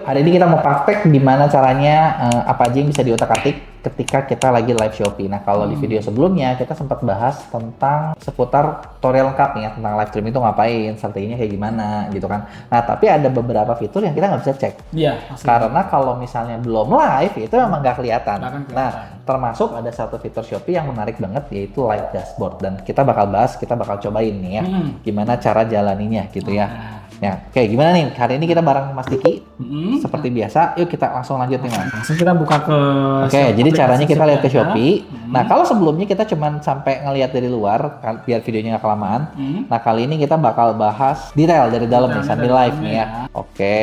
Hari ini kita mau praktek gimana caranya apa aja yang bisa diotak-atik ketika kita lagi live Shopee. Nah, kalau di video sebelumnya kita sempat bahas tentang seputar tutorial lengkap nih ya, tentang live stream itu ngapain, strateginya kayak gimana gitu kan. Nah, tapi ada beberapa fitur yang kita nggak bisa cek. Iya. Karena kalau misalnya belum live itu memang nggak kelihatan. Nggak akan kelihatan. Nah, termasuk ada satu fitur Shopee yang menarik banget yaitu live dashboard, dan kita bakal bahas, kita bakal cobain nih ya, gimana cara jalaninya gitu ya. Ya, oke, gimana nih? Hari ini kita bareng Mas Diki. Seperti biasa, yuk kita langsung lanjut nih Mas. Langsung kita buka ke Oke, jadi caranya kita lihat ke Shopee. ada. Nah, kalau sebelumnya kita cuman sampai ngelihat dari luar, biar videonya nggak kelamaan. Nah, kali ini kita bakal bahas detail dari dalam nih, sambil live nih ya. Oke.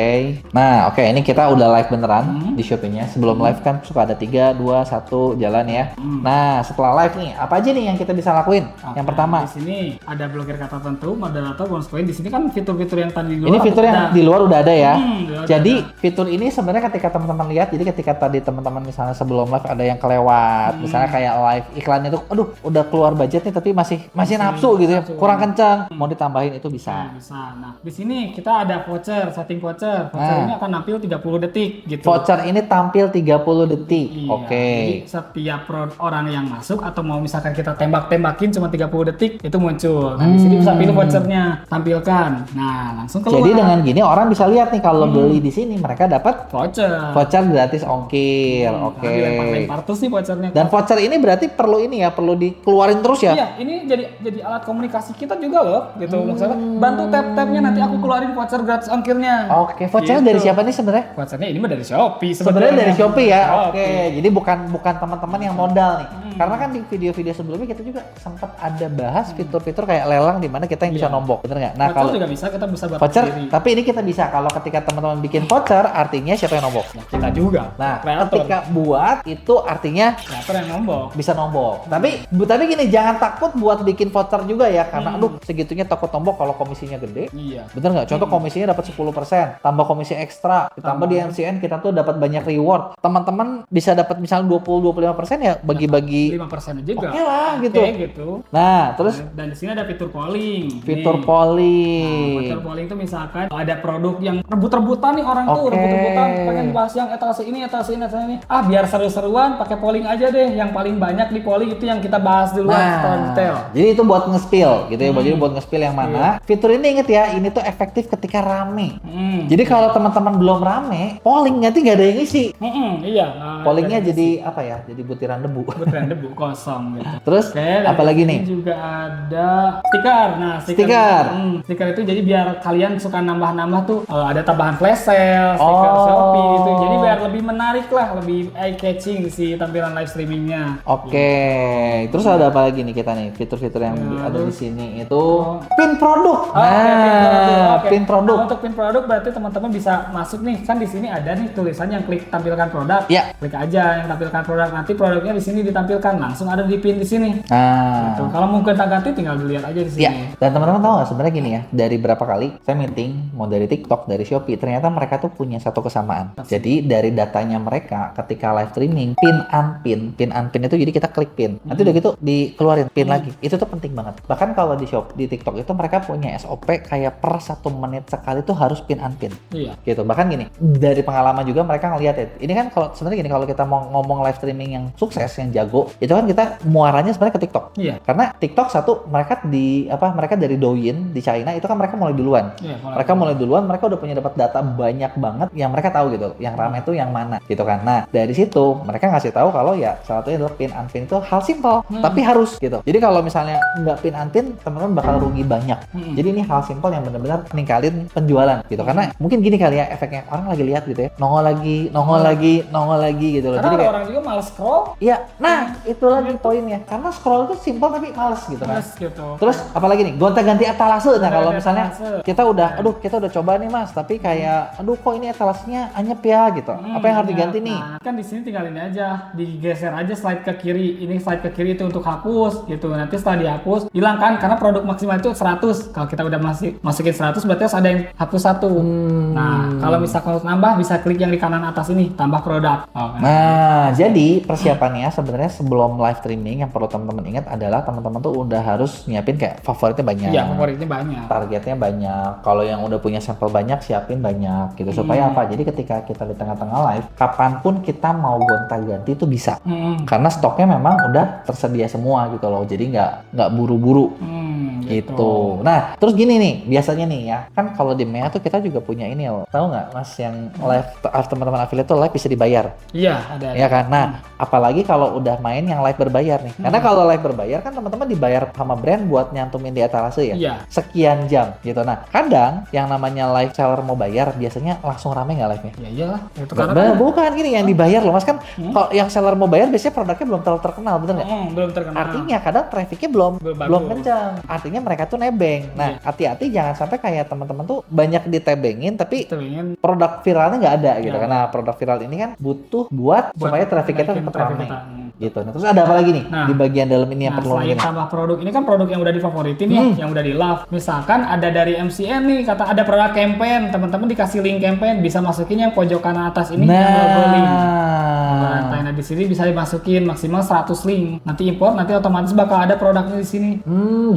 Nah, oke, ini kita udah live beneran di Shopee-nya. Sebelum live kan suka ada 3, 2, 1 jalan ya. Nah, setelah live nih, apa aja nih yang kita bisa lakuin? Yang pertama, Di sini ada blokir kata tentu, moderator, bonus poin. Di sini kan fitur-fitur yang tadi di ini luar fitur yang udah- di luar udah ada ya. udah Jadi ada. fitur ini sebenarnya ketika teman-teman lihat, jadi ketika tadi teman-teman misalnya sebelum live ada yang kelewat, misalnya kayak live iklannya tuh, aduh udah keluar budgetnya tapi masih nafsu gitu ya, nafsu. kurang kencang, mau ditambahin itu bisa. Nah, bisa. Nah, di sini kita ada voucher, setting voucher. Voucher Nah. ini akan nampil 30 detik gitu. Voucher ini tampil 30 detik. Iya, Oke. Jadi setiap orang yang masuk atau mau misalkan kita tembak-tembakin cuma 30 detik itu muncul. Nah, di sini bisa pilih vouchernya, tampilkan. Nah, langsung keluar. Jadi dengan gini orang bisa lihat nih kalau beli di sini mereka dapat voucher. voucher gratis ongkir. Oke. Dilempar-lempar terus nih vouchernya. Dan voucher ini berarti perlu ini ya, perlu dikeluarin terus ya. Iya, ini jadi alat komunikasi kita juga loh, gitu. Misalnya bantu tap-tapnya nanti aku keluarin voucher gratis ongkirnya. Oke, vouchernya Gitu. dari siapa nih sebenarnya? Vouchernya ini mah dari Shopee Sebenarnya dari Shopee ya. Shopee. Oke, jadi bukan teman-teman yang modal nih. Karena kan di video-video sebelumnya kita juga sempat ada bahas fitur-fitur kayak lelang di mana kita yang bisa Iya. nombok, bener nggak? Nah, Voucher kalau juga bisa, kita bisa buat voucher, sendiri. tapi ini kita bisa kalau ketika teman-teman bikin voucher, artinya siapa yang nombok? Ya, kita juga. Nah, Kreator. ketika buat itu artinya Kreator yang nombok. bisa nombok. Tapi gini, jangan takut buat bikin voucher juga ya, karena aduh segitunya takut nombok kalau komisinya gede. Iya. Bener nggak? Contoh komisinya dapat 10%, tambah komisi ekstra, ditambah di MCN kita tuh dapat banyak reward. Teman-teman bisa dapat misalnya 20-25% ya, bagi-bagi 5% aja juga. oke lah gitu. Oke, gitu. Nah, terus Dan di sini ada fitur polling. fitur Nih. polling. Fitur polling itu misalkan ada produk yang rebut-rebutan nih orang tuh Oke. rebut-rebutan pengen bahas yang etalase ini. Ah, biar seru-seruan pakai polling aja deh. Yang paling banyak di polling itu yang kita bahas duluan secara detail. Jadi itu buat nge-spill gitu ya, jadi buat nge-spill yang mana. Fitur ini inget ya, ini tuh efektif ketika rame. Jadi kalau teman-teman belum rame, polling nanti nggak ada yang isi. Iya. Pollingnya jadi apa ya? Jadi butiran debu. Butiran debu kosong gitu. Terus Oke, dan apalagi di sini nih? juga ada stiker. Nah, Stiker. Stiker itu jadi biar kalian suka nambah-nambah tuh ada tambahan flash sale, stiker Oh. Shopee gitu. Jadi biar lebih menarik lah, lebih eye catching si tampilan live streamingnya. Oke, terus ada apa lagi nih kita nih? Fitur-fitur yang ada di terus- sini itu pin produk. Oke, pin produk. Oke. Pin produk. Nah, untuk pin produk berarti teman-teman bisa masuk nih, kan di sini ada nih tulisan yang klik tampilkan produk. Iya. Klik aja yang tampilkan produk, nanti produknya di sini ditampilkan langsung ada di pin di sini. Nah, Tuh, kalau mau ganti tinggal dilihat aja di sini. ya, dan teman-teman tahu nggak sebenarnya gini ya, dari berapa kali saya meeting, mau dari TikTok, dari Shopee, ternyata mereka tuh punya satu kesamaan. Jadi dari datanya mereka ketika live streaming, pin unpin itu jadi kita klik pin. Nanti udah gitu dikeluarin pin lagi. Itu tuh penting banget. Bahkan kalau di TikTok itu mereka punya SOP kayak per 1 menit sekali tuh harus pin unpin. Iya. Gitu. Bahkan gini, dari pengalaman juga mereka ngeliat ya. Ini kan kalau sebenarnya gini, kalau kita mau ngomong live streaming yang sukses, yang jago, itu kan kita muaranya sebenarnya ke TikTok. Iya. Karena TikTok satu mereka dari Douyin di China itu kan mereka mulai duluan. Iya, Mereka mulai duluan, mereka udah punya dapat data banyak banget yang mereka tahu gitu, yang ramai itu yang mana gitu kan. Nah, dari situ mereka ngasih tahu kalau ya salah satunya adalah pin unpin itu hal simpel, tapi harus gitu. Jadi kalau misalnya nggak pin unpin, teman-teman bakal rugi banyak. Jadi ini hal simpel yang benar-benar ningkalin penjualan gitu. Karena mungkin gini kali ya efeknya, orang lagi lihat gitu ya, nongol lagi gitu loh. Karena Jadi ada kayak orang juga malas scroll, iya, nah itu lagi poinnya. Karena scroll itu simpel tapi males gitu kan. malas gitu. Terus apalagi nih, gonta-ganti etalase. Nah, kalau Gonta-ganti misalnya etalase. kita udah coba nih Mas, tapi kayak aduh kok ini etalasenya anyep ya gitu. Apa yang harus diganti nih. Nah, kan di sini tinggal ini aja, digeser aja slide ke kiri. Ini slide ke kiri itu untuk hapus gitu. Nanti setelah dihapus, hilang kan karena produk maksimal itu 100. Kalau kita udah masukin 100 berarti harus ada yang hapus 1. Nah, kalau misalkan nambah bisa klik yang di kanan atas ini, tambah produk. Nah, jadi persiapannya sebenarnya sebelum live streaming yang perlu teman-teman ingat adalah teman-teman tuh udah harus nyiapin kayak favoritnya banyak. Iya, favoritnya banyak. Targetnya banyak. Kalau yang udah punya sampel banyak, siapin banyak gitu. Supaya apa? Jadi ketika kita di tengah-tengah live, kapanpun kita mau gonta-ganti itu bisa. Karena stoknya memang udah tersedia semua gitu loh. Jadi nggak buru-buru. Gitu. Nah, terus gini nih, biasanya nih ya, kan kalau di MEA tuh kita juga punya ini loh. Tahu nggak Mas yang live teman-teman affiliate tuh live bisa dibayar? Iya, ada. Ya kan? Nah, apalagi kalau udah main yang live berbayar nih. Karena kalau live berbayar kan teman-teman dibayar sama brand buat nyantumin di etalase ya. Iya. Sekian jam gitu. Nah, kadang yang namanya live seller mau bayar biasanya langsung rame nggak live-nya? Ya iyalah. Itu karena Bukan gini yang dibayar loh Mas kan. Kalau yang seller mau bayar biasanya produknya belum terlalu terkenal, bener nggak? belum terkenal. Artinya kadang trafficnya belum Bagus. kencang. Artinya mereka tuh nebeng. Nah, hati-hati jangan sampai kayak teman-teman tuh banyak ditebengin tapi ingin produk viralnya nggak ada gitu. Karena produk viral ini kan butuh buat supaya traffic kita tetap ramai. Gitu. Nah, terus ada apa lagi nih di bagian dalam ini yang perlu selain tambah produk, ini kan produk yang udah difavoritin ya, yang udah di love. Misalkan ada dari MCN nih, kata ada produk campaign, teman-teman dikasih link campaign, bisa masukin yang pojok kanan atas ini yang logo link. Nah, di sini bisa dimasukin maksimal 100 link. Nanti import, nanti otomatis bakal ada produknya di sini.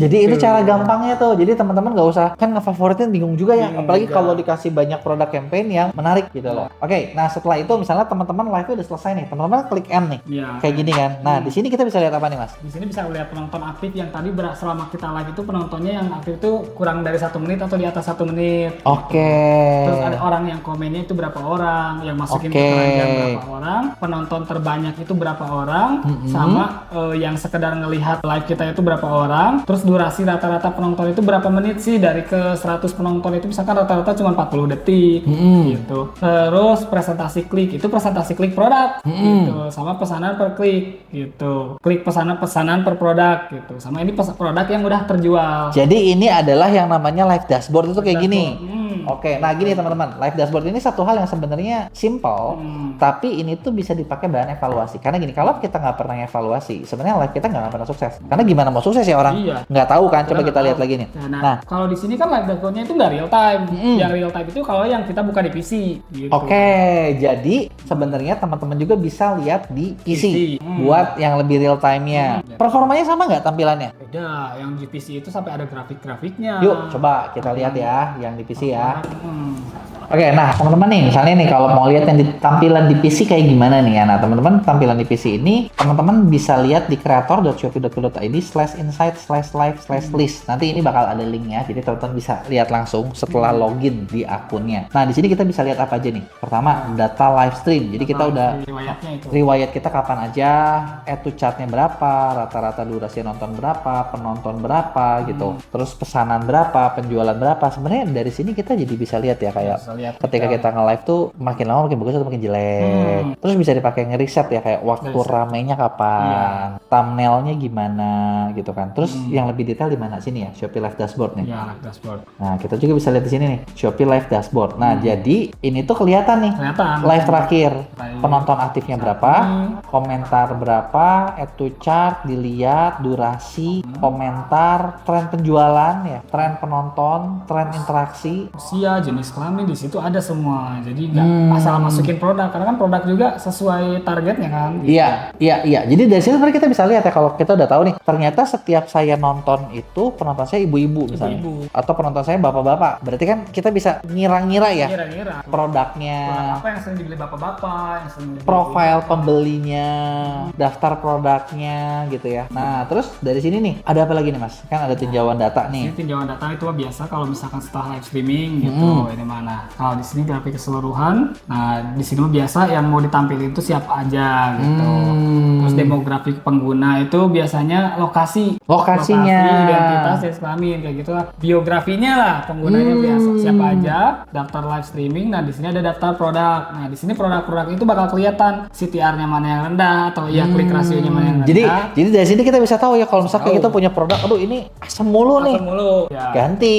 Jadi itu cara gampangnya tuh. Jadi teman-teman nggak usah kan ngefavoritin bingung juga ya. Apalagi kalau dikasih banyak produk campaign yang menarik gitu loh. Oke, nah setelah itu misalnya teman-teman live udah selesai nih, teman-teman klik M nih. Kayak gini kan. Nah, di sini kita bisa lihat apa nih, Mas? Di sini bisa lihat penonton aktif yang tadi selama kita live itu penontonnya yang aktif itu kurang dari 1 menit atau di atas 1 menit. Oke. Terus ada orang yang komennya itu berapa orang, yang masukin keranjang berapa orang, penonton terbanyak itu berapa orang, sama yang sekedar ngelihat live kita itu berapa orang, terus durasi rata-rata penonton itu berapa menit sih dari ke 100 penonton itu misalkan rata-rata cuma 40 detik gitu. Terus presentasi klik itu presentasi klik produk gitu, sama pesanan per klik gitu. Klik pesanan per produk gitu. Sama ini produk yang udah terjual. Jadi ini adalah yang namanya live dashboard itu kayak gini. Oke, nah gini teman-teman, live dashboard ini satu hal yang sebenarnya simple, tapi ini tuh bisa dipakai bahan evaluasi. Karena gini, kalau kita nggak pernah evaluasi, sebenarnya live kita nggak pernah sukses. Karena gimana mau sukses ya orang? Nggak tahu kan? Coba kita lihat lagi nih. Nah, kalau di sini kan live dashboardnya itu nggak real time. Yang real time itu kalau yang kita buka di PC. Gitu. Oke, jadi sebenarnya teman-teman juga bisa lihat di PC buat yang lebih real time-nya. Performanya sama nggak tampilannya? Beda, yang di PC itu sampai ada grafik-grafiknya. Yuk, coba kita lihat ya, yang di PC ya. Oke, nah teman-teman nih, misalnya nih kalau mau lihat yang tampilan di PC kayak gimana nih ya. Nah teman-teman tampilan di PC ini, teman-teman bisa lihat di creator.shopee.co.id/insight/live/list. Nanti ini bakal ada linknya, jadi teman-teman bisa lihat langsung setelah login di akunnya. Nah di sini kita bisa lihat apa aja nih. Pertama, data live stream. Jadi kita udah riwayat kita kapan aja, add to chartnya berapa, rata-rata durasi nonton berapa, penonton berapa gitu. Terus pesanan berapa, penjualan berapa. Sebenarnya dari sini kita jadi bisa lihat ya kayak ketika kita nge-live tuh makin lama makin bagus atau makin jelek. Terus bisa dipakai nge-reset ya kayak waktu ramenya kapan, thumbnailnya gimana gitu kan. Terus yang lebih detail di mana sini ya? Shopee Live Dashboard nih. Iya, Live Dashboard. Nah, kita juga bisa lihat di sini nih, Shopee Live Dashboard. Nah, jadi ini tuh kelihatan nih. Live terakhir. Penonton aktifnya berapa, komentar berapa, add to chart, dilihat, durasi, komentar, tren penjualan ya, tren penonton, tren interaksi, usia, jenis kelamin di situ ada semua. Jadi nggak asal masukin produk, karena kan produk juga sesuai targetnya kan. Gitu. Iya. Jadi dari sini sebenarnya kita bisa lihat ya kalau kita udah tahu nih, ternyata setiap saya nonton itu penonton saya ibu-ibu misalnya, atau penonton saya bapak-bapak. Berarti kan kita bisa ngira-ngira ya. Produknya. Produk apa yang sering dibeli bapak-bapak, yang sering dibeli profile pembelinya, daftar produknya gitu ya. Nah, terus dari sini nih ada apa lagi nih Mas? Kan ada tinjauan data nih. Ini tinjauan data itu biasa kalau misalkan setelah live streaming gitu. Ini mana? Kalau di sini grafik keseluruhan. Nah, di sini biasa yang mau ditampilin itu siapa aja gitu. Terus demografik pengguna itu biasanya lokasinya, identitas, jenis kelamin kayak gitu lah. Biografinya lah penggunanya biasa siapa aja, daftar live streaming. Nah, di sini ada daftar produk. Nah, di sini produk-produk itu bakal kelihatan CTR-nya mana yang rendah atau ya klik rasionya mana yang rendah. Jadi dari sini kita bisa tahu ya kalau misalnya kita punya produk, aduh ini asam mulu nih. Ya, ganti.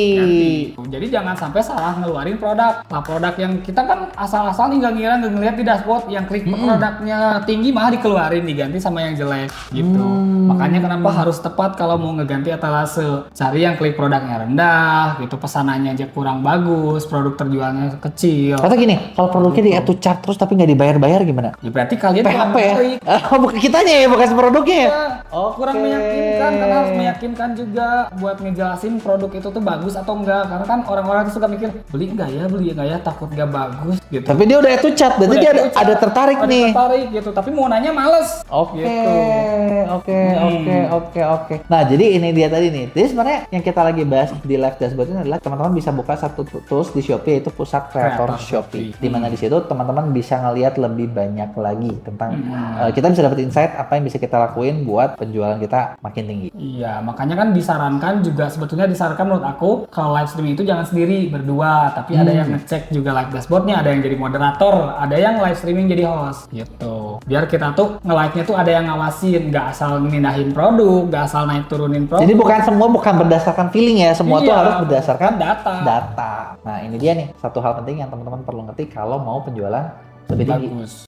Jadi jangan sampai salah ngeluarin produk. Nah, produk yang kita kan asal-asal nih nggak ngeliat di dashboard, yang klik produknya tinggi malah dikeluarin, diganti sama yang jelek gitu. Makanya kenapa harus tepat kalau mau ngeganti etalase. Cari yang klik produknya rendah gitu, pesanannya aja kurang bagus, produk terjualnya kecil. Atau gini, kalau produknya di add to cart terus tapi nggak dibayar-bayar gimana? Ya berarti kalian PHP ya? klik. Oh, bukan kitanya ya, bukan produknya ya? Kurang meyakinkan, karena harus meyakinkan juga buat ngejelasin produk itu tuh bagus atau enggak, karena kan orang-orang tuh suka mikir beli enggak ya, takut enggak bagus gitu. Tapi dia udah add to cart, berarti dia ada tertarik nih. Tertarik gitu, tapi mau nanya males. Oke, Gitu. oke. Nah, jadi ini dia tadi nih. Jadi sebenarnya yang kita lagi bahas di live dashboard ini adalah teman-teman bisa buka satu tools di Shopee, yaitu Pusat Kreator Shopee. Di mana di situ teman-teman bisa ngelihat lebih banyak lagi tentang kita bisa dapat insight apa yang bisa kita lakuin buat penjualan kita makin tinggi. Iya, makanya kan sebetulnya disarankan menurut aku kalau live streaming itu jangan sendiri, berdua, tapi ada yang ngecek juga live dashboardnya, ada yang jadi moderator, ada yang live streaming jadi host gitu. Biar kita tuh nge-live-nya tuh ada yang ngawasin, nggak asal mindahin produk, nggak asal naik turunin produk. Jadi bukan berdasarkan feeling ya, semua tuh harus berdasarkan data. Nah, ini dia nih satu hal penting yang teman-teman perlu ngerti kalau mau penjualan lebih tinggi. Bagus.